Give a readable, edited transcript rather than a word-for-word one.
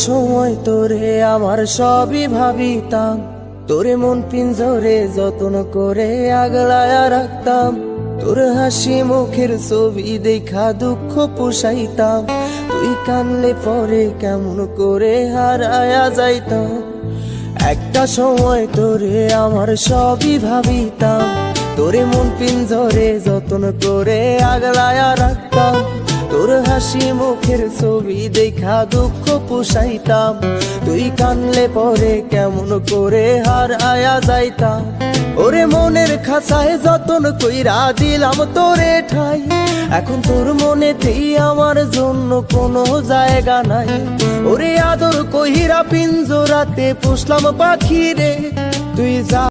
সময় তোরে আমার সবই ভাবিতাম, তোরে মন পিঞ্জরে যত্ন করে আগলায়া রাখতাম। তোর হাসি মুখের ছবি দেখা দুঃখ পুষাইতাম, তুই কানলে পরে কেমন করে হারায়া যাইতাম। একটা সময় তোরে আমার সবই ভাবিতাম, তোরে মন পিঞ্জরে যত্ন করে আগলায়া রাখতাম। তোর হাসি মুখের ছবি দেখা দুঃখ পুষাইতাম, তুই কানলে পরে কেমন করে হারায়া যাইতাম। ওরে মনের খাঁচায় যতন কইরা দিলাম তোরে ঠাই, এখন তোর মনেতেই আমার জন্য কোনো জায়গা নাই। ওরে আদর কইরা পিঞ্জরাতে পুষলাম পাখি রে, তুই যা